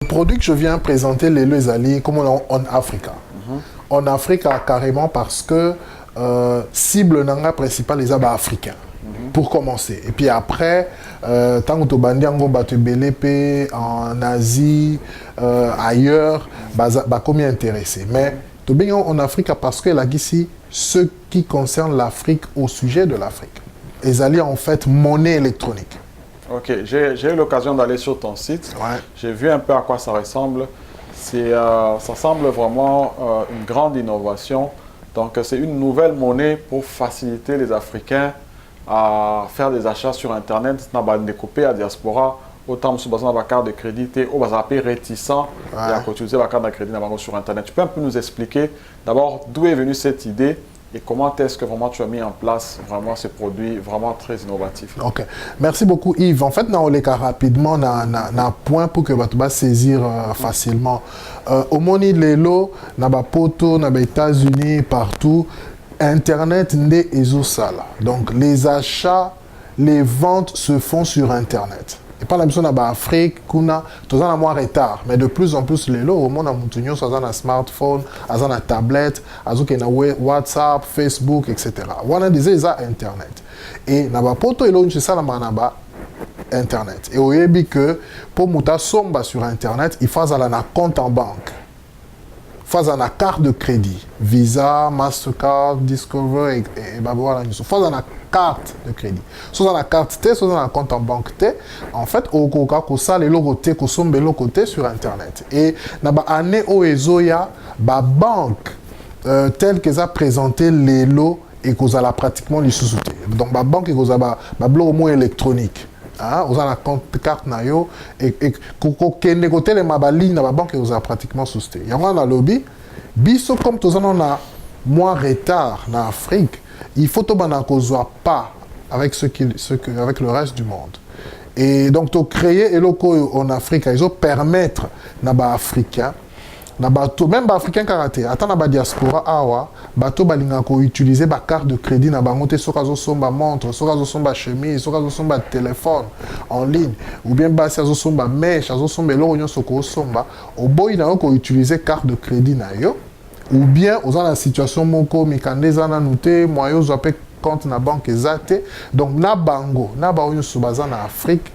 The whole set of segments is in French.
produit que je viens présenter, les alliés, comme on en Africa. En Afrique, carrément parce que cible nanga principale les africains. Pour commencer. Et puis après, tant que tu bandi en Asie, ailleurs, comme intéressé. Mais tu bien en Afrique parce que là ici, ce qui concerne l'Afrique au sujet de l'Afrique. Les alliés en fait monnaie électronique. Ok, j'ai eu l'occasion d'aller sur ton site. Ouais. J'ai vu un peu à quoi ça ressemble. Ça semble vraiment une grande innovation. Donc c'est une nouvelle monnaie pour faciliter les Africains à faire des achats sur Internet, n'a pas découpé à diaspora, autant sur besoin de la carte de crédit, ou besoin de réticent à utiliser la carte de crédit sur Internet. Tu peux un peu nous expliquer d'abord d'où est venue cette idée et comment est-ce que vraiment tu as mis en place vraiment ces produits vraiment très innovatifs. Ok, merci beaucoup Yves. En fait, on les rapidement un point pour que tu vas saisir facilement. Au monde lelo, na ba poto, na ba États-Unis, partout. Internet n'est sala. Donc les achats, les ventes se font sur Internet. Et pas la mission en Afrique, kuna, tout ça moins retard. Mais de plus en plus les lots, au monde a montunyo, ça a un smartphone, ça a une tablette, ça a WhatsApp, Facebook, etc. On a des Internet. Et na ba poto elo nchi ça na Internet. Et au yebi que pour muta somba sur Internet, il faut avoir un compte en banque. Faut une carte de crédit, Visa, Mastercard, Discover et voilà. Faut une carte de crédit. Soit une carte T, soit un compte en banque T. En fait, au cas où ça les logos T, les logos T sur Internet. Et na ba année au ezoya, ba banque telle que ça présenté les lots et qu'on a pratiquement les sous-soutés. Donc ba banque et qu'on a ba bloc au moins électronique. Vous avez la carte nayo et que côté les mabali na banque vous avez pratiquement sousté. Il y a un lobby biso comme tous on a moins retard en Afrique, il faut qu'on soit pas avec avec le reste du monde. Et donc to créer et locaux en Afrique, ils ont permettre na africain na bato même ba africain karaté ata na ba diaspora awa bato balinga ko utiliser ba carte de crédit na bango te soka zo somba montre soka zo somba chemise soka zo somba téléphone en ligne ou bien ba zo somba mèche zo somba lo nyo soko somba o boy na ko utiliser carte de crédit na yo ou bien aux la situation moko mikandeza na nuté moyo zo pe compte na banque ezate donc na bango na ba onyo subaza na Afrique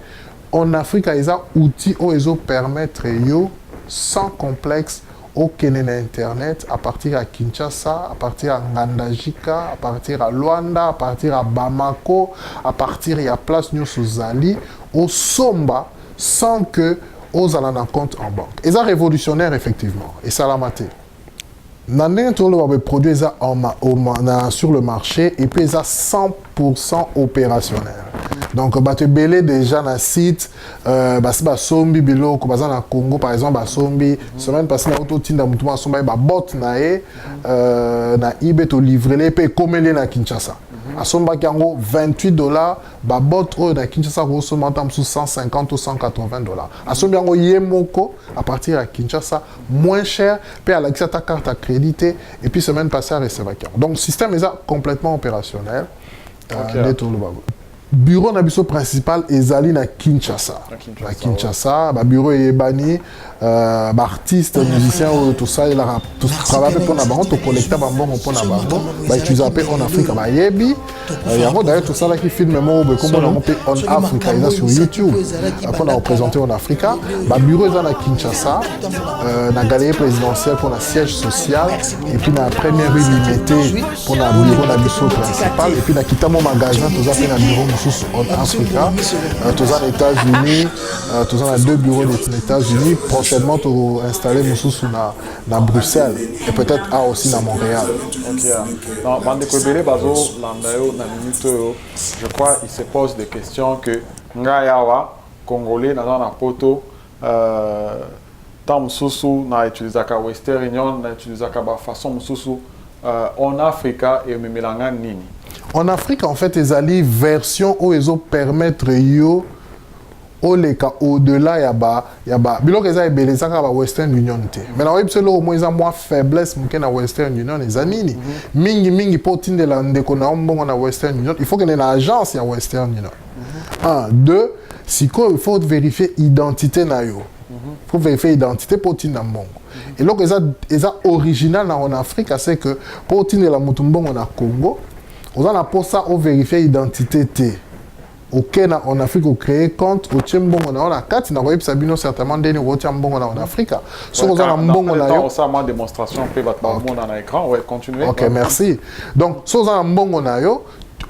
en Afrique ils ont outils ozo permettre yo sans complexe au Kenya Internet, à partir à Kinshasa, à partir à Ngandajika, à partir à Luanda, à partir à Bamako, à partir à Place Nyosozali, au Somba, sans que aux allants en compte en banque. Et ça révolutionnaire effectivement. Et ça l'a maté. Nandé tout le produit sur le marché et puis ça 100% opérationnel. Donc bah tu belé déjà dans site bah sombi bilo ko bazana Congo par exemple bah sombi semaine passée na auto tinda mutuma somba ba bot na eBay to livrer les pe komele na Kinshasa. À somba kango $28 ba bot na Kinshasa ko somba tam sous 150 ou $180. À somba yango yemoko à partir à Kinshasa moins cher pe à l'accès ta carte à crédit et puis semaine passée à recevoir. Donc le système est complètement opérationnel. Bureau nabiso principal ezali na Kinshasa. Na Kinshasa, ba bureau ebani, ba artiste, musicien tout ça il a tout travailler pour na bango to collecter ba mbongo pour na bango, ba utiliser en Afrique ba yebi. Il y a d'ailleurs tout ça là qui filme mo comme on peut en Afrique là sur YouTube. Après on a représenté en Afrique, ba bureau ezali na Kinshasa, na galerie présidentielle pour la siège social et puis na première rue limitée pour la bureau nabiso principal et puis na kitamo magasin tout ça fait na bureau en Afrique, tous aux États-Unis, tous en 2 bureaux des États-Unis, prochainement tu installer Moussous dans Bruxelles et peut-être aussi dans Montréal. Je crois qu'il se pose des questions que Ngayawa, Congolais, dans la poto, tant Moussous n'a utilisé la Western Union, n'a utilisé la façon Moussous en Afrique et Mimelanga Nini. En Afrique, en fait, les alliés version où ils ont permettre yo au-delà il y a bilo que ça est belé ça ka Western Union té. Mais là c'est au moins moins faiblesse mke na Western Union les anini. Mingi potine de la ndeko na mbongo na Western Union. Il faut que une agence ya Western Union. 1 2 si quoi il faut vérifier identité na yo. pour vérifier l'identité pour tinda mbongo. Et donc ils original en Afrique, c'est que pour tinda la mutumbongo na Congo, on a pour ça on vérifier l'identité t. Ok, en Afrique, on crée compte, on tient bon on a carte, on a sabino certainement des nouveaux tiens bon en Afrique. So on a bon on a yo. Ça ma démonstration peut battre monde dans l'écran, ouais, continuer. OK, merci. Donc so on a bon on a yo.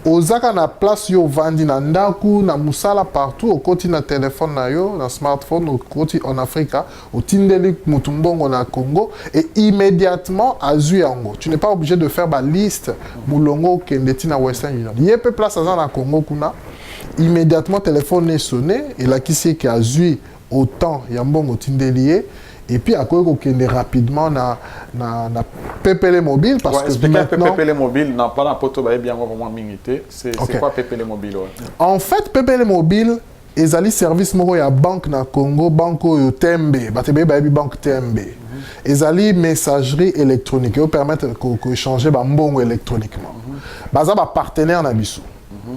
Ozaka na place yo vandi na ndaku na musala partout au côté na téléphone na yo na smartphone au côté en Afrique au tindeli mutumbongo na Congo et immédiatement azu yango tu n'es pas obligé de faire ba liste mulongo kendeti na Western Union yé peut place à na Congo kuna immédiatement téléphone est sonné et là qui c'est qui azu autant yambongo tindeli et puis à quoi qu'on est rapidement na PPL mobile parce que expliquer PPL mobile n'a pas la poto ba bien vraiment minité c'est quoi PPL mobile en fait PPL mobile ezali service moko ya banque na Congo banco yo Tembe batebe ba banque Tembe ezali messagerie électronique yo permettre ko échanger ba mbongo électroniquement baza ba partenaire na biso.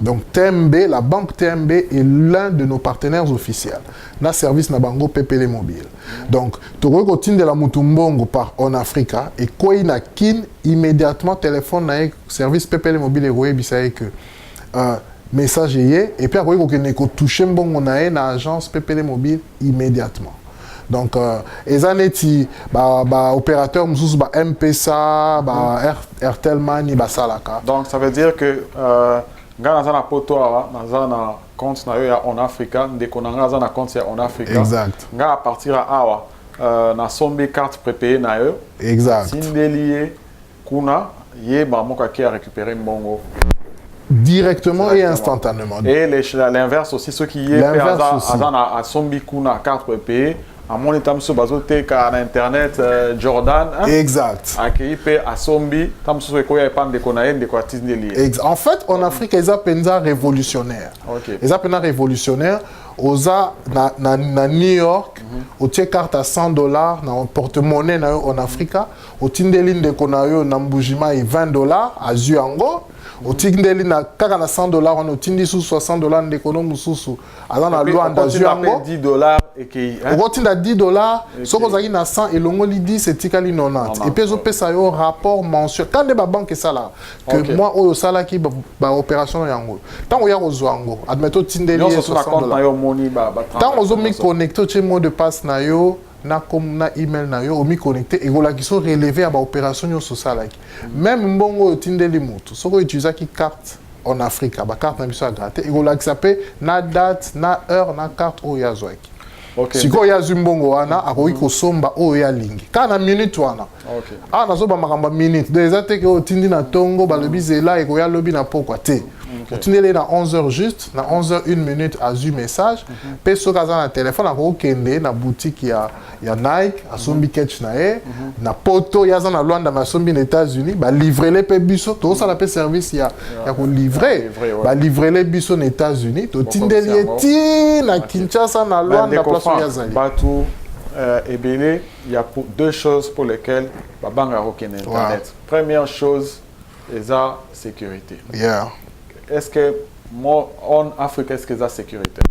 Donc TMB, la banque TMB est l'un de nos partenaires officiels. Na service na bango PPL mobile. Donc tu regardes de la mutumbongo par en Africa et quoi na kin immédiatement téléphone na service PPL mobile et ouais bisaye que message et puis après qu'on toucher mbongo na agence PPL mobile immédiatement. Donc ezaneti ba opérateur mususu ba M-Pesa ba Airtel Money ba salaka. Donc ça veut dire que Nga na poto na compte na en Africa ndeko na nga na compte en Africa exact nga à partir awa na sombi carte prépayée na yo exact sindelié kuna ye ba moka ki a récupérer mbongo directement et instantanément et l'inverse aussi ceux qui y à sombi kuna carte prépayée à mon état monsieur bazote ka na internet Jordan hein? Exact accueilli pe à sombi tam so ko ya pande ko na yende ko atindeli en fait en Afrique ils appellent révolutionnaire ils appellent révolutionnaire oza na New York au tie carte à $100 na porte-monnaie na en Afrique au tindeli ndeko na yo na mbujima $20 à Zuango au tindeli na kaka na $100 on tindi sous $60 ndeko no mususu ala na Luanda Zuango $10 et qui on tinda $10 soko zaki na 100 et longoli 10 et tikali 90 et puis zo pesa yo rapport mensuel quand de ba banque ça là que moi oyo sala ki ba opération yango tant o ya ko Zuango admeto tindeli $60 tant on zo mi connecter au mot de passe na yo na email na yo mi connecté et voilà qui sont relevés à ba opération yo social même mbongo tindeli mutu soko utiliser ki carte en Afrique ba carte na biso a gratter et voilà qui s'appelle na date na heure na carte o ya zoaki si ko ya zumbongo wana akoki kosomba o ya lingi kana minute wana na zo ba makamba minute déjà te ko tindi na tongo ba lobi zela e ko ya lobi na pokwa te tindeli na 11h juste na 11h 1 minute azu message pe so kaza na téléphone ako kende na boutique ya Nike asombi catch na na poto ya za na Luanda ma sombi na États-Unis ba livrer les pe biso to ça la pe service ya ko livrer ba livrer les biso na États-Unis to tindeli ti na Kinshasa na Luanda place ya zali batou ebele il y a deux choses pour lesquelles ba banga roken internet première chose eza sécurité est-ce que moi en Afrique est-ce que ça sécurité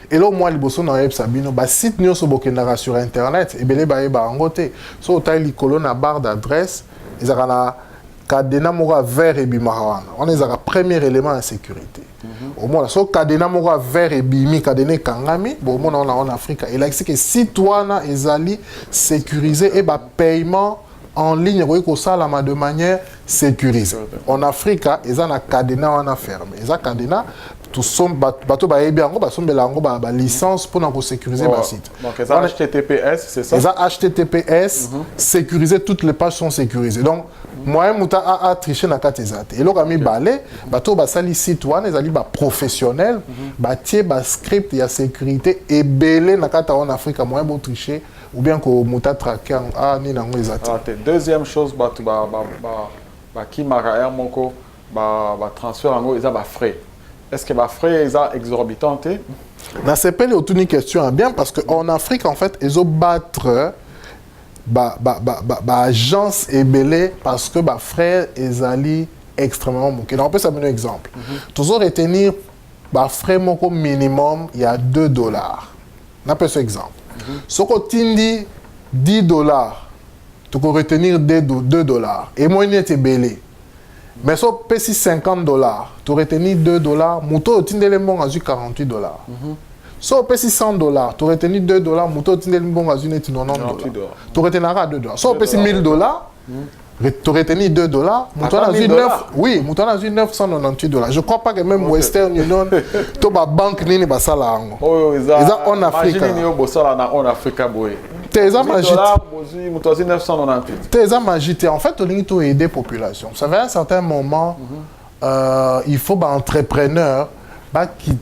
et là moi liboso na yeb sabino ba site nyonso bokendaka sur internet ebele ba yeba ngote so taille likolo na barre d'adresse ezaka na cadena moko vert et bimara on ezaka premier élément de sécurité au moins so cadena moko vert et bimi cadena kangami bon on en Afrique et là c'est que citoyen ezali sécurisé et ba paiement en ligne de manière sécurisée. En Afrique, ils ont un cadenas fermé. Ils ont un cadenas, bateau ba bien ba licence pour nous sécuriser le site. Donc ils ont HTTPS, c'est ça? Ils ont HTTPS, sécuriser toutes les pages sont sécurisées. Donc moi muta a triché na katezate. Et là ami balé, bateau ba sali site one, ils ali ba professionnel, ba tie ba script ya sécurité et belé na kata en Afrique moi bon tricher ou bien que muta traquer ni nango ezate. Deuxième chose qui mara moko ba transfert en ils a ba frais. Est-ce que les frais sont exorbitants? Dans ces pays, il y a une question bien parce qu'en Afrique, en fait, ils ont battre agence et belé parce que les frais sont extrêmement manqués. On peut ça donner un exemple. Toujours retenir les frais minimum, il y a $2. On peut ce exemple. Ce qu'on tindi $10, tu peux retenir $2. Et moi, il était belé. Mais si on paye $50, tu retenir $2. Mouto tindi les bons à $48. Si on paye $100, tu retenir $2. Mouto tindi les bons à $90. Tu retiendras $2. Si on paye $1000, tu retenir $2. Mouton a vu 9. Oui, Mouton a vu $998. Je ne crois pas que même Western Union, tu as banque ni ba sala ngo. Oh, ils en Afrique. Imagine ni bossala na en Afrique boy. Tes magie. Mouton 998. Tes magie. En fait, tu as aider la population. Ça fait à un certain moment, il faut un entrepreneur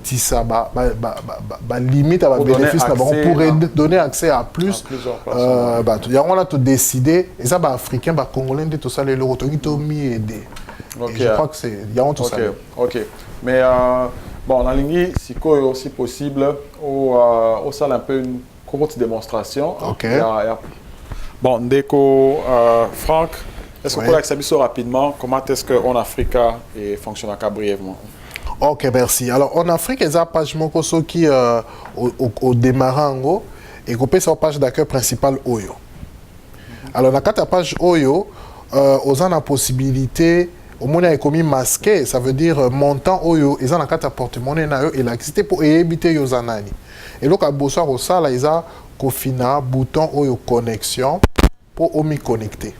qui ça limite à bénéfice pour donner accès à plus. Il y a on a tout décidé et ça africain congolais tout ça les locaux tout mis aider. Je crois que c'est il y a tout ça. OK. Mais bon la ligne si aussi possible au salle un peu une courte démonstration. OK. Bon Ndeko Franck, est-ce qu'on peut accéder rapidement comment est-ce que en Afrique fonctionne brièvement? Ok, merci. Alors, en Afrique, il y a une page qui au démarrant et qu'on peut sur la page d'accueil principale Oyo. Alors, dans la page Oyo, on a la possibilité, au moins, il y a commis masqué, ça veut dire montant Oyo, ils ont la carte à porte-monnaie et l'activité pour éviter les anani. Et donc, à Bossar, au ça, ils ont un bouton Oyo connexion pour m'y connecter.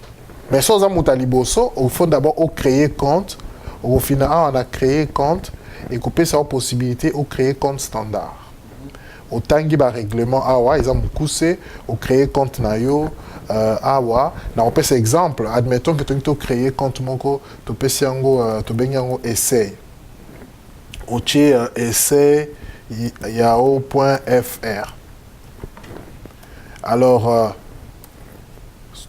Mais si on a Liboso, il faut d'abord créer compte. Au final, on a créé compte. Et couper sa possibilité de créer compte standard. Autant qu'il y a un règlement, ils ont poussé au créer compte nayo on peut cet exemple, admettons que tu as créé compte moko, tu peux essai. Au essai yao.fr. Alors,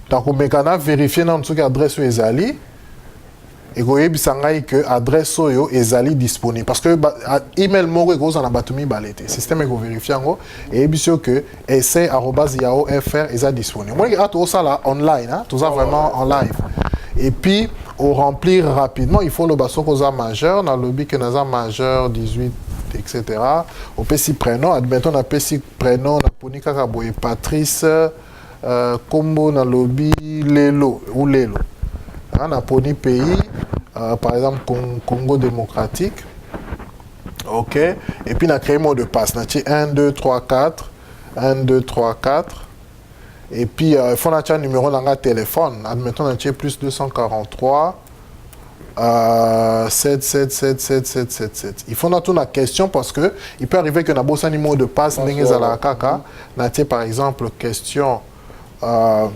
tu as vérifié dans l'adresse ezali. Et que l'adresse est disponible. Parce que l'email est en batumi balete. Le système est vérifié et que essai@yahoo.fr est disponible. Moi, tout ça là online, tout ça vraiment en live. Et puis, au remplir rapidement, il faut le basson qu'on a majeur, dans le lobby que nous avons majeur 18, etc. Au PC prénom, admettons, on a PC prénom, on a Ponika Kaboye Patrice, Combo, dans le lobby Lelo ou Lelo. On a poni pays, par exemple Congo démocratique. OK. Et puis on a créé mot de passe. On a 1, 2, 3, 4. 1, 2, 3, 4. Et puis il faut un numéro de téléphone. Admettons on a plus 243 7, 7, 7, 7, 7, 7, 7. Il faut notre la question parce que il peut arriver que on a besoin de numéro de passe. Par exemple question on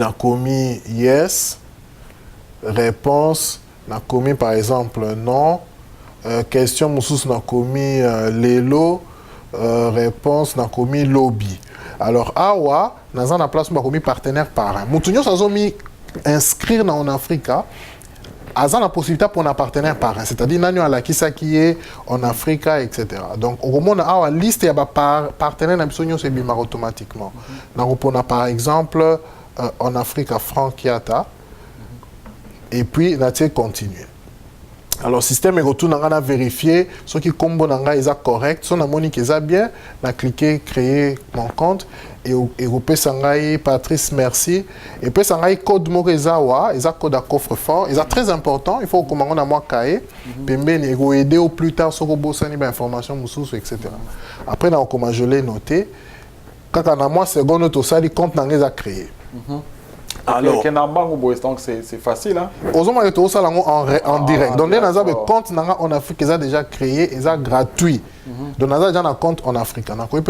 a commis yes. Réponse, on a commis par exemple non. Question, on a commis l'élo. Réponse, on a commis lobby. Alors, awa, on a place on a commis partenaire parrain. Moutounio, ça a mis inscrire en Afrique. Azan la possibilité pour un partenaire parrain. C'est-à-dire, nous avons qui est en Afrique, etc. Donc, au moment où on a une liste, il y a un partenaire qui c'est bimar automatiquement. Donc, on a par exemple en Afrique, Franck Kiata. Et puis, on a continué. Alors, le système est retourné à vérifier ce qui combo est correct. Si on a monique est bien, on a cliqué créer mon compte et on peut s'engager Patrice merci. Et puis s'engager code Morezawa, ils ont code à coffre-fort, ils sont très important. Il faut que on a moins cahier, pemben et go aider au plus tard sur le bossani information mususu etc. Après, on comment je l'ai noté. Quand on a moins seconde tout ça, les comptes n'ont pas créé. Alors, c'est facile. Hein? En direct. Donc, dans le compte en Afrique, ils ont déjà créé, ils ont gratuit. Donc, nous avons un compte en Afrique. On a créé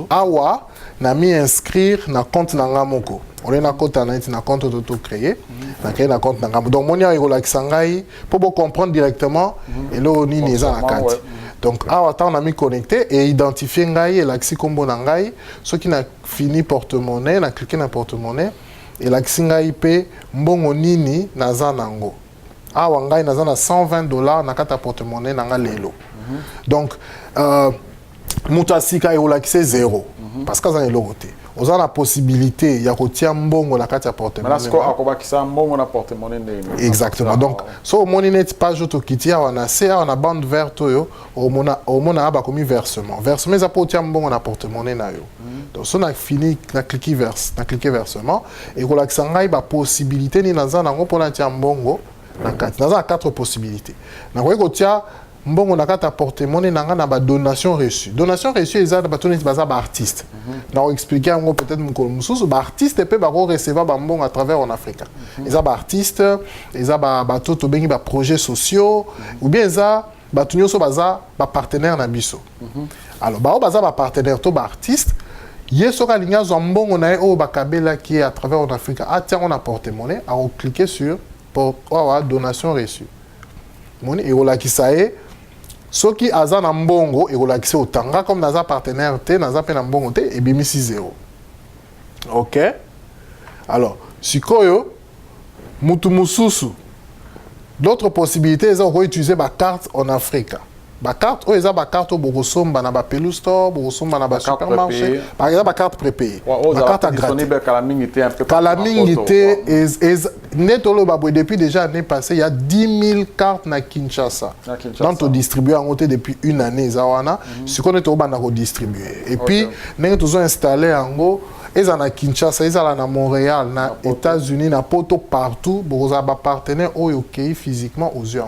Awa, n'a mis inscrire dans le compte Nangamoko. On a un compte en compte auto-créé. On a créé un compte Nangamoko. Donc, on a un pour comprendre directement. Et là, on a mis en carte. Donc, on a mis connecté et identifié l'accès combo Nangai. Ceux qui ont fini porte-monnaie, on a cliqué dans porte-monnaie. Et la Xinga IP, mbongo nini naza nango. Wangai naza na $120 na kata porte-monnaie nanga lelo. Donc, mutasika et olakise 0. Parce que ça est l'autre. Vous avez la possibilité, il y a un mbongo na kati ya porte-monnaie. Mais là, ce qu'on a mbongo na porte-monnaie. Exactement. Donc, si vous avez une page autokiti, on a une bande verte, on a un versement. Versement, ça peut être un mbongo na porte-monnaie. Donc, si on a fini, on a cliqué versement, et on a la possibilité, ni dans un pour un mbongo, dans 4 possibilités. Donc, on a mbongo na kata porte-monnaie na ngana ba donation reçue. Donation reçue eza ba toni baza ba artiste. Na expliquer ngo peut-être mukolo mususu ba artiste pe ba recevoir ba mbongo à travers en Afrique. Eza ba artiste, eza ba toto bengi ba projets sociaux ou bien eza ba tunyoso baza ba partenaire na biso. Alors ba baza ba partenaire to ba artiste yeso ka linga zo mbongo na o ba kabela qui est à travers en Afrique. Ah tiens on a porte-monnaie, à cliquer sur donation reçue. Moni et ola ki sae ceux qui ont un mbongo et ont accès au tanga comme dans un partenaire T, dans un peu mbongo T et bimi 6-0. OK? Alors, si koyo mutu mususu d'autres possibilités, ils ont utilisé ma carte en Afrique. Ma carte, ils ont ma carte au Bogosomba, na ba Pelou Store, Bogosomba na ba supermarché. Par exemple, ma carte prépayée. Ma carte disponible Kalamingité netolo babou depuis déjà l'année passée, il y a 10 000 cartes na Kinshasa. Donc on distribue en côté depuis une année zawana, ce qu'on est au bana redistribuer. Et puis nous avons installé en gros ils en a Kinshasa, ils en a Montréal, na États-Unis, na poto partout, pour les partenaires au pays physiquement aux yeux.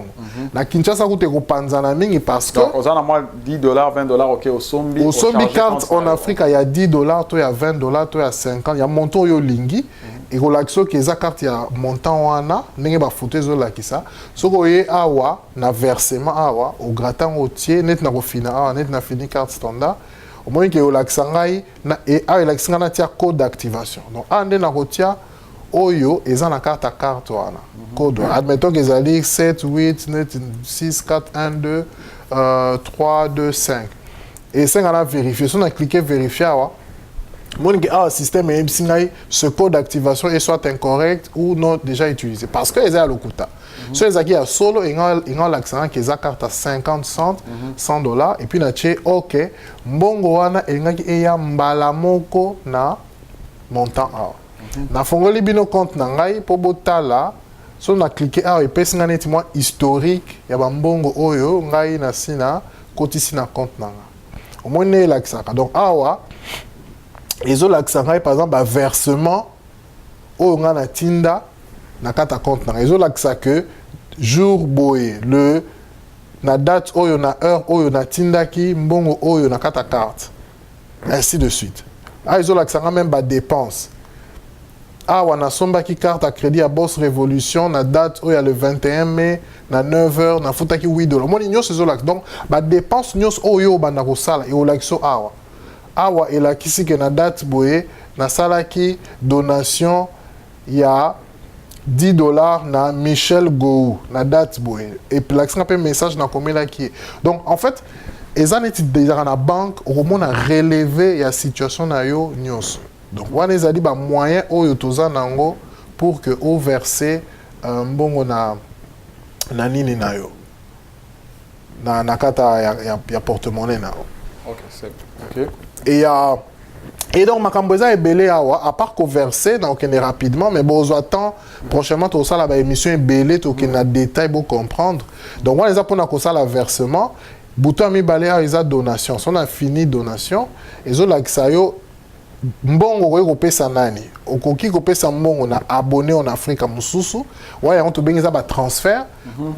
Na Kinshasa, vous êtes au Panzanaming parce que. Vous en avez $10, $20, ok, au Sombi. Au Sombi carte en Afrique, il y a $10, il y a $20, il y a 50, il y a montant yo lingi. Et vous avez que les cartes, il y a montant wana, n'engé ba fouté zo la kisa. Ce que vous avez awa, na versement awa, au gratin au tiers, net na refina awa, net na fini carte standard. Au moins que l'accent et l'accent na tia code d'activation. Donc ande na rotia oyo et na carte à carte wana. Code. Admettons que zali 7 8 6 4 1 2 3 2 5. Et 5 on a vérifié. Si on a cliqué vérifier wa mon système est ce code d'activation est soit incorrect ou non déjà utilisé parce que les a lokuta. So les a solo et on l'accent que za carte à 50 cents $100 et puis na che OK mbongo wana elingaki eya mbala moko na montant a. Na fongoli bino compte na ngai po botala so na cliquer a et pesi ngane ti moi historique ya ba mbongo oyo ngai na sina kotisi na compte na nga. Au moins ne l'accent donc awa ils ont l'accent par exemple un versement au na tinda na kata compte na ils ont l'accent que jour boye le na date oyo na heure oyo na tinda ki mbongo oyo na kata carte ainsi de suite. Ah ils ont l'accent même ba dépense. Ah wana somba ki carte à crédit à Bourse Révolution na date oyo le 21 mai na 9h na futa ki $8. Moi nyos ils ont l'accent donc ba dépense nyos oyo ba na kosala et au l'accent awa. Awa et la kisi que na date boye na sala ki donation il y a $10 na Michel Gou na date boye et puis l'accent un message na komela qui donc en fait les années déjà na banque au moment a relevé la situation na yo nyos donc on les a dit ba moyen oyo toza nango pour que au verser mbongo na nini na yo na kata ya porte-monnaie na. OK, c'est OK. Et donc, Makamboza est belé à part converser, donc on est rapidement, mais bon, on attend prochainement, tout ça, la émission est belé, tout on a détail pour comprendre. Donc, on les a pour la versement, bouton a mis balé à la donation. Si on a fini donation, et on a mbongo ko pesa nani okoki ko pesa mbongo na abonné en Afrique mususu waya on to bengiza ba transfert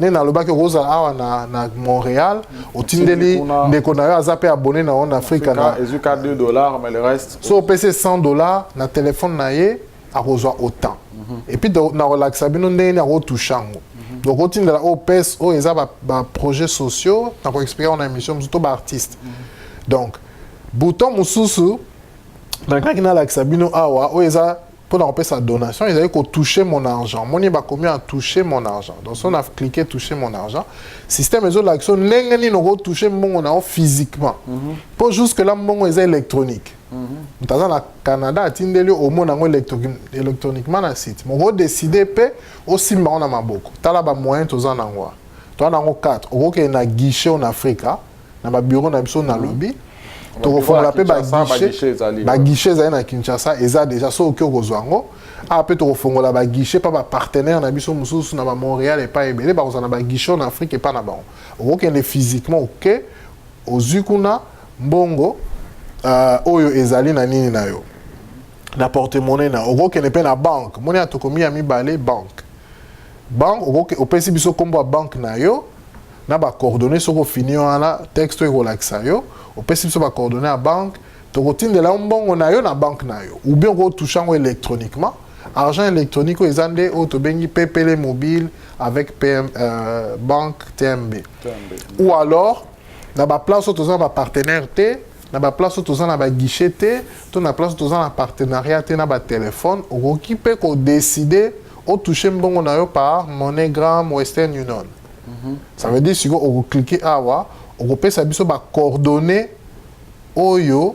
ne na loba ke roza awa na Montréal otindeli ndeko na yo azape abonné na en Afrique na ezuka $2 mais le reste so pesa $100 na téléphone na ye a reçoit autant et puis na relaxa bino ndeni a retouchango donc otindela o pes o eza ba projets sociaux na ko expliquer en émission musuto ba artiste donc bouton mususu dans le cas qui n'a l'accès bino awa o eza pour en payer sa donation ils avaient qu'au toucher mon argent mon ba combien à toucher mon argent donc si on a cliqué toucher mon argent système ils ont l'action n'engani no toucher mon argent physiquement pour jusque là mon est électronique dans le Canada atindeli au monde en électroniquement na site mon décider pe aussi ma on a maboko tala ba moyen tozan nangwa toi nango 4 au que na guichet en Afrique na ba bureau na biso na lobby tokofongola pe baguichet ezali na Kinshasa eza déjà so oki okozwa yango ape tokofongola baguichet pa bapartenaire na biso mosusu na bamontréal epa ebele bakozwa na baguichet na afrique epa na bango okokende physiquement oke ozwi kuna mbongo oyo ezali na nini na yo na porte-monnaie na okokende mpe na banque moni ya tokomi ya mibale banque opesi biso kombo ya banque na yo na bacoordonné soko fini wana texte ekolakisa yo opesi biso bacoordonné ya banque tokotindela mbongo na yo na banque na yo ou bien okotouche yango électroniquement argent électronique oyo eza nde oyo tobengi PPL mobile avec banque TMB ou alors na baplace oyo toza na bapartenaire te na baplace oyo toza na baguichet te to na place oyo toza na partenariat te na batelefone okoki mpe kodeside otouche mbongo na yo par MoneyGram Western Union. Ça veut dire siko okokliquer awa okopesa biso bacoordonné oyo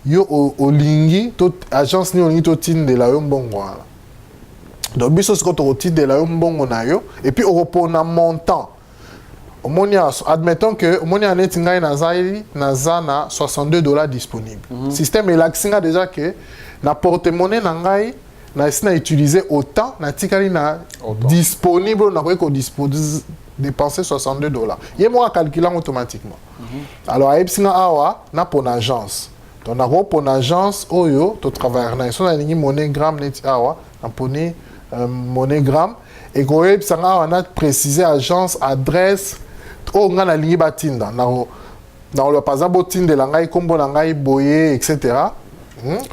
yo olingi to agence ni olingi totindela yo mbongo wana donc biso siko tokotindela yo mbongo na yo et puis okopona montant omoni admettons que omoni aneti ngai naza na $62 disponible système elakisinga déjà que na porte-monnaie na ngai na esi na utiliser autant na tikali na disponible na koki dépenser $62 ye moko calculant automatiquement alors ayebisinga awa na pona agence donc na pona agence oyo to travailler na so na lingi MoneyGram neti awa na poni MoneyGram et koyebisanga awa na préciser agence adresse oyo nga na lingi batinda na lo par exemple otindela ngai kombo na ngai boye etc.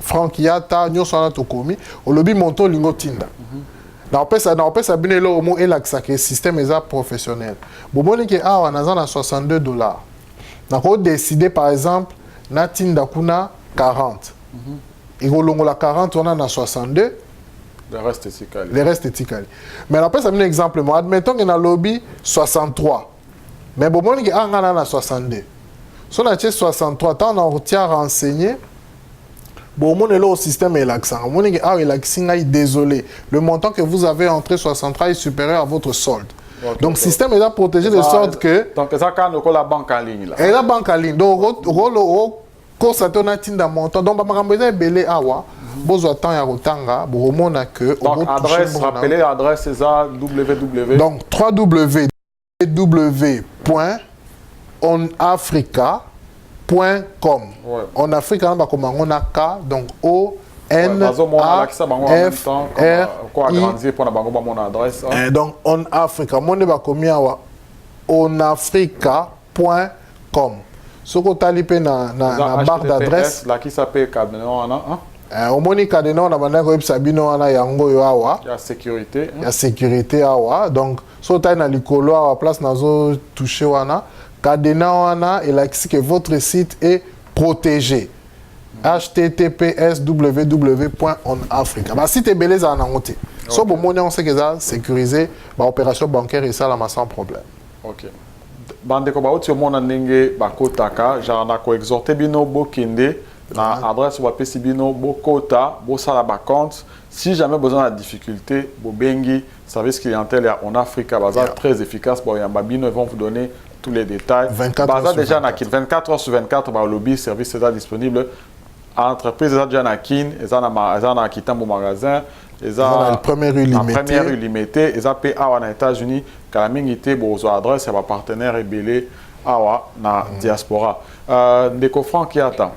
Frank Yata nyonso wana tokomi olobi monto lingo tinda na opesa bino elo omo elakisa ke système eza professionnel bomoni ke awa naza na $62 nako décider par exemple na tinda kuna 40 ekolongola 40 wana na 62 le reste etikali mais napesa bino exemple mo admettons ke na lobi 63 mais bomoni ke anga na 62 so na tie 63 tant na retient renseigner bon, mon le système est l'accent. Mon désolé. Le montant que vous avez entré 63 est supérieur à votre solde. Okay, donc, le système est là protégé de sorte que. Donc, ça, quand la banque en ligne. Et la banque en ligne. Donc, constater on a un montant. Donc, on a belé awa. Besoin de temps à rotanga. Bon, on a que. Donc, adresse, rappelez l'adresse, c'est ça, www. Donc, www.onafrica.com. En Afrique, on a K, donc O-N-A-F-R-I. Donc, en Afrique, on a onafrica.com. Ce que tu as dit dans la barre d'adresse. Là, qui s'appelle Cadenon, au moni Cadenon, on a Sabino, il y a sécurité. Il y a sécurité. Donc, si tu as dans l'écolo, à la place, on a touché. Cadenon, il a dit que votre site est protégé. https://www.onafrica. Bah, si tu es belé, ça en a monté. So, bon, on sait que ça sécurisé, l'opération bancaire et ça, là, sans problème. Ok. Bande ko ba oti omona ndenge bakotaka genre na ko exhorter bino bokende na adresse wa pesi bino bokota bo sala ba compte si jamais besoin de difficulté bobengi service clientèle ya en Afrique bazar très efficace bo yamba bino vont vous donner tous les détails. 24 déjà na 24 heures sur 24 ba lobby service est disponible. Entreprise est déjà na kin, ezana kitambo magasin, ezana première rue limitée, eza pe awa na États-Unis, kala mingi te bozo adresse ya ba partenaire ebele awa na diaspora. Ndeko Frank Yata.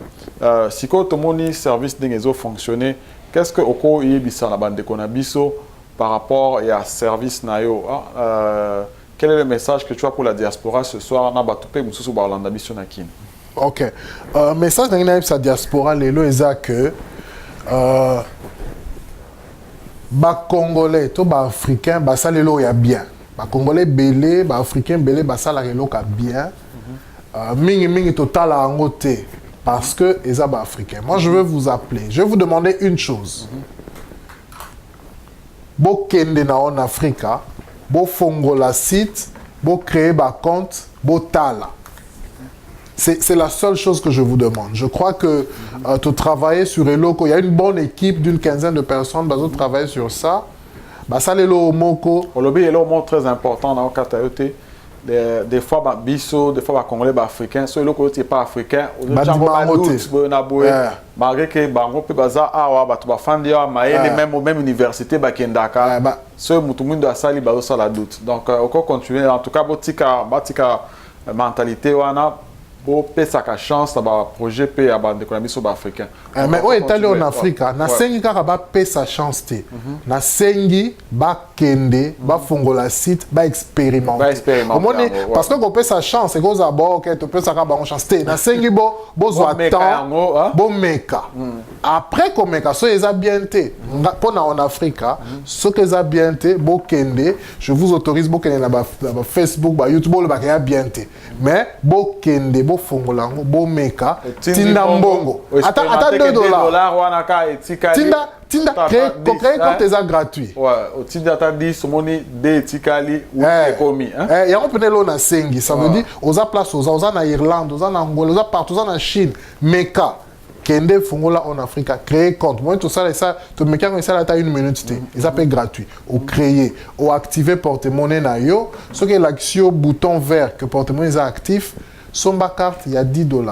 Siko tomoni service dingezo fonctionner, qu'est-ce que oko yebisa na bandeko na biso par rapport à service na yo? Quel est le message que tu as pour la diaspora ce soir na batupe mususu ba Orlando biso na kin? Ok. Message dans la diaspora, les lois est que les Congolais, les Africains, ça les lois bien. Les Congolais belé, les Africains belé, ça les lois bien. Mingi total à angoté parce que les Africains. Moi, je veux vous appeler. Je vais vous demander une chose. Bo kende na en Afrique, bo fongo la site, bo créer ba compte, bo tala. C'est la seule chose que je vous demande. Je crois que tu travailles sur Eloko. Il y a une bonne équipe d'une quinzaine de personnes qui travaillent sur ça. Ça, les Moko. Le lobby est très important dans le Katayote. des fois ba biso des fois ba congolais ba africain so eloko ti pas africain malgré que bango pe baza awa bato bafandi awa mayele même université bakendaka so mutu mwindo asali bazosala doute donc oko continuer en tout cas batika mentalité wana pour pesaka chance na projet pe ya bande économie sur africain mais o etali en Afrique na sengi kaka ba pesa chance te na sengi ba kende ba fongola site ba expérimenter parce que ko pesa chance et ko za bo que to pesa ka ba chance te na sengi bo zo temps bo meka après ko meka so eza bien te pona en Afrique ce que eza bien te bo kende je vous autorise bo kende na ba Facebook ba YouTube ba ka bien te mais bo kende bo fongolango bo meka tinda mbongo ata $2 wana ka etikali tinda créer compte eza gratuit ouais tinda ta 10 moni de etikali ou ekomi hein ya openelo na sengi ça veut dire oza place oza na Irlande oza na Angola oza partout oza na Chine meka kende fongola en Afrique créer compte moi tout ça to meka ko ça ta 1 minute te ils appellent gratuit ou créer ou activer porte-monnaie na yo ce que l'action bouton vert que porte-monnaie est actif somba carte il y a $10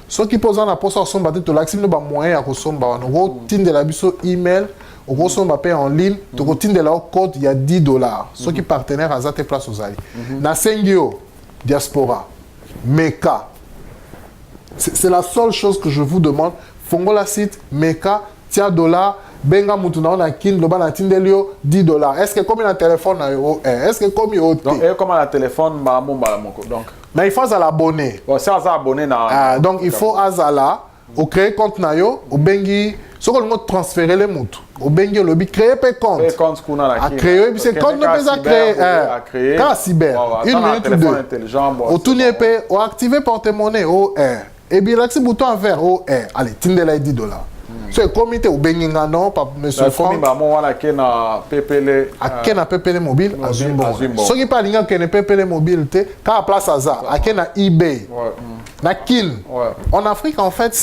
ce qui pose en poste somba te l'active no ba moyen ya ko somba wana go tinde la biso email au gros somba paye en ligne to go tinde la code il y a $10 ce qui partenaire à zate place aux ali na sengio diaspora meka c'est la seule chose que je vous demande fongola site meka tia dollar benga mutu na ona kin loba na tindelio $10 est-ce que comme un téléphone na yo est-ce que comme yo donc et comme un téléphone ba momba moko donc mais il faut à l'abonner bon c'est à abonner na donc il faut azala au créer compte na yo au bengi ce qu'on va transférer les mutu au bengi lobi créer compte kuna la créer c'est compte ne peut créer car cyber une minute ou deux au tourner pe au activer porte-monnaie au et bien là c'est bouton vert au allez tindela $10 c'est comité au benginga non pas monsieur Franck ba mo wana ke na PPL ake na PPL mobile azumbo so qui pas linga ke na PPL mobile te ka place aza ake na eBay na kin en Afrique en fait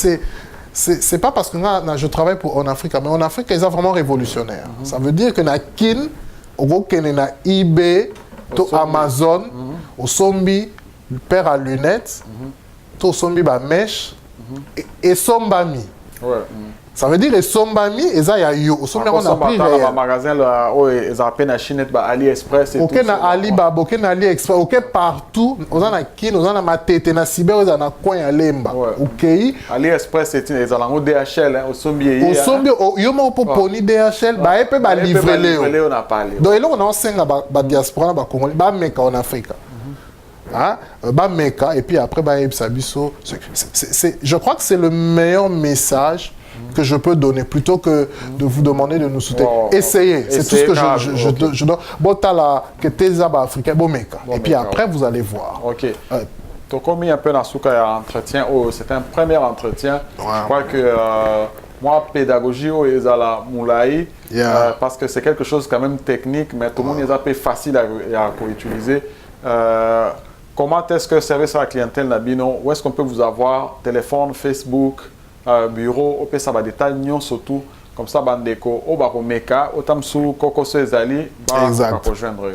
c'est pas parce que je travaille pour en Afrique mais en Afrique ils sont vraiment révolutionnaires ça veut dire que na kin au ken na eBay to Amazon au sombi paire à lunettes to sombi ba mèche et sombami ça veut dire les sombami eza ya yo sombi on a pris dans magasin là oh ils appellent na Chine ba AliExpress et tout OK na Alibaba OK na AliExpress OK partout on a kin on a matete na cyber on a coin ya lemba OK AliExpress c'est ils ont DHL au sombi yo mo poponi DHL ba epé ba livrer on a parlé donc là on a senga ba diaspora ba congolais ba meka en Afrique ba meka et puis après ba ebsabiso je crois que c'est le meilleur message que je peux donner plutôt que de vous demander de nous soutenir. Essayez, c'est tout ce que je dois. Bon, t'as la que t'es africain, bon mec. Et puis après, vous allez voir. Ok. Tu as commis un peu dans ce cas entretien. Oh, c'est un premier entretien. Je crois que moi, pédagogie, ils ont la moulaï parce que c'est quelque chose quand même technique, mais tout le monde est un peu facile à utiliser. Comment est-ce que service à la clientèle Nabino? Où est-ce qu'on peut vous avoir? Téléphone, Facebook, bureau, au ça va détail surtout comme ça bandeko au bako meka autant sous koko ezali exact rejoindre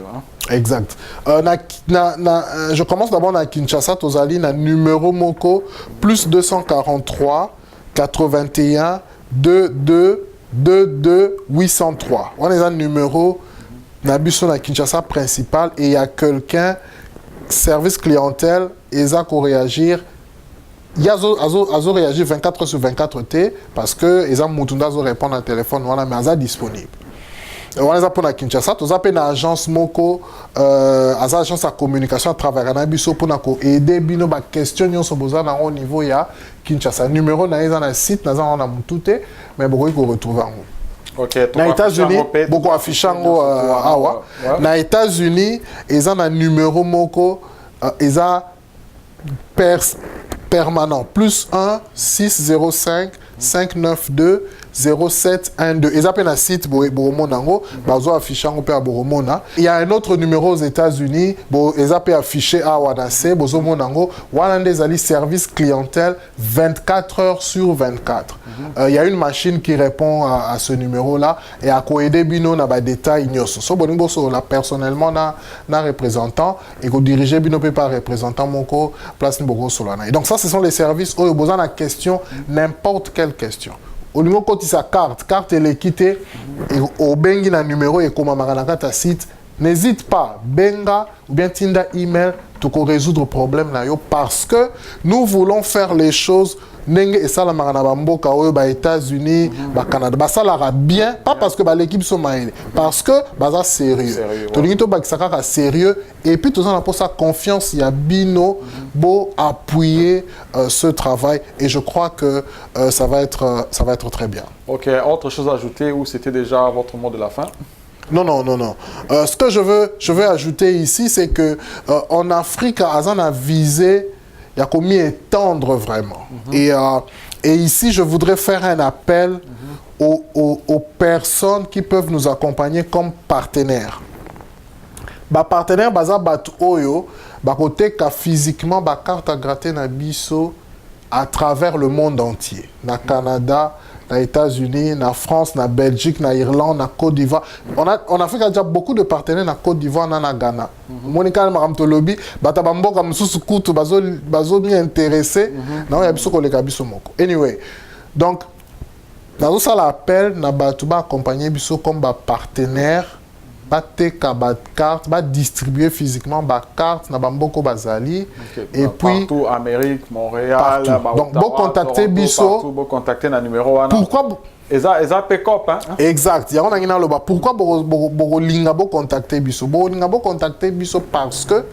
exact je commence d'abord na Kinshasa tozali na numéro moko plus 243 81 22 22 803 on est un numéro na biso na Kinshasa principal et il y a quelqu'un service clientèle et ça qu'on réagir. Il y a Azo réagit 24 sur 24 T parce que les gens Azo répondent à téléphone voilà mais Azo disponible. On les appelle à Kinshasa, tous appellent à agence Moko, agence à communication à travers un biso pour nous aider bino ba question yon so besoin na au niveau ya Kinshasa. Numéro na ils na site na on a tout mais beaucoup qu'on retrouve en OK. Na États-Unis beaucoup affichango awa. Na États-Unis ils ont un numéro Moko ils ont permanent plus 1 605 592 0712. Ils appellent un site Boromonango, bazo affiché en à Boromona. Il y a un autre numéro aux États-Unis, ils appellent affiché à Wanase, Bozo Monango, Wanande Ali service clientèle 24 heures sur 24. Il y a une machine qui répond à ce numéro-là et à Koede Bino na ba détail ignoso. So boningo so là personnellement na représentant et ko diriger Bino pe par représentant monko place Nbogo Solana. Et donc ça ce sont les services où besoin de question n'importe quelle question. Au niveau côté sa carte elle est quittée et au bengi na numéro et comme maranaka ta site, n'hésite pas benga ou bien tinda email pour résoudre le problème là yo parce que nous voulons faire les choses nenge et ça la marana bamboka aux États-Unis, Canada, bah ça la bien pas parce que l'équipe sont maïle, parce que ça sérieux. Tout le monde ça sérieux et puis tout ça on a pour ça confiance il y a bino beau appuyer ce travail et je crois que ça va être très bien. Ok, autre chose à ajouter ou c'était déjà votre mot de la fin? Non. Ce que je veux ajouter ici, c'est que en Afrique, Azan a visé, il y a commis étendre vraiment. Et ici, je voudrais faire un appel aux personnes qui peuvent nous accompagner comme partenaires. Ba partenaire baza bat oyo, ba côté ka physiquement ba carte à gratter na biso à travers le monde entier. Na Canada, na États-Unis, na France, na Belgique, na Irlande, na Côte d'Ivoire. En Afrique, il y a déjà beaucoup de partenaires na Côte d'Ivoire, na Ghana. Monika Maramto Lobby, Batabambo comme sous coutu, bazo mi intéressé. Non, il y a biso koleka biso moko. Anyway, donc dans ça l'appel na batuba accompagner biso comme ba partenaire. Carte, distribuer physiquement ma carte na bamboko bazali et puis partout Amérique, Montréal, donc bon contacter biso bon contacter na numéro wana. Pourquoi eza pick-up hein? Exact, ya on a loba pourquoi bo linga bo contacter biso parce que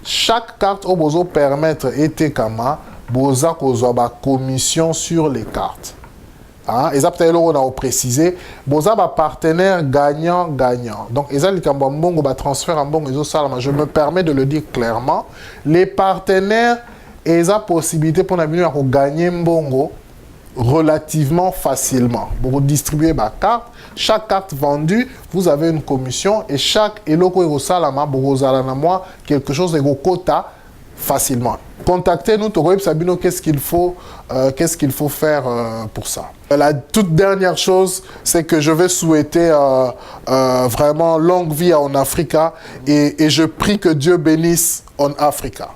chaque carte au bozo permettre été kama boza kozwa ba commission sur les cartes. Ah, ils ont précisé, boza ba partenaire gagnant. Donc ils ont transfert en bon je me permets de le dire clairement, les partenaires ont possibilité pour nous gagner mbongo relativement facilement. Pour distribuer ma carte, chaque carte vendue, vous avez une commission et chaque eloko ego salama borozala moi quelque chose ego quota facilement. Contactez-nous, Sabino, qu'est-ce qu'il faut faire pour ça. La toute dernière chose, c'est que je vais souhaiter vraiment longue vie en Africa et je prie que Dieu bénisse en Africa.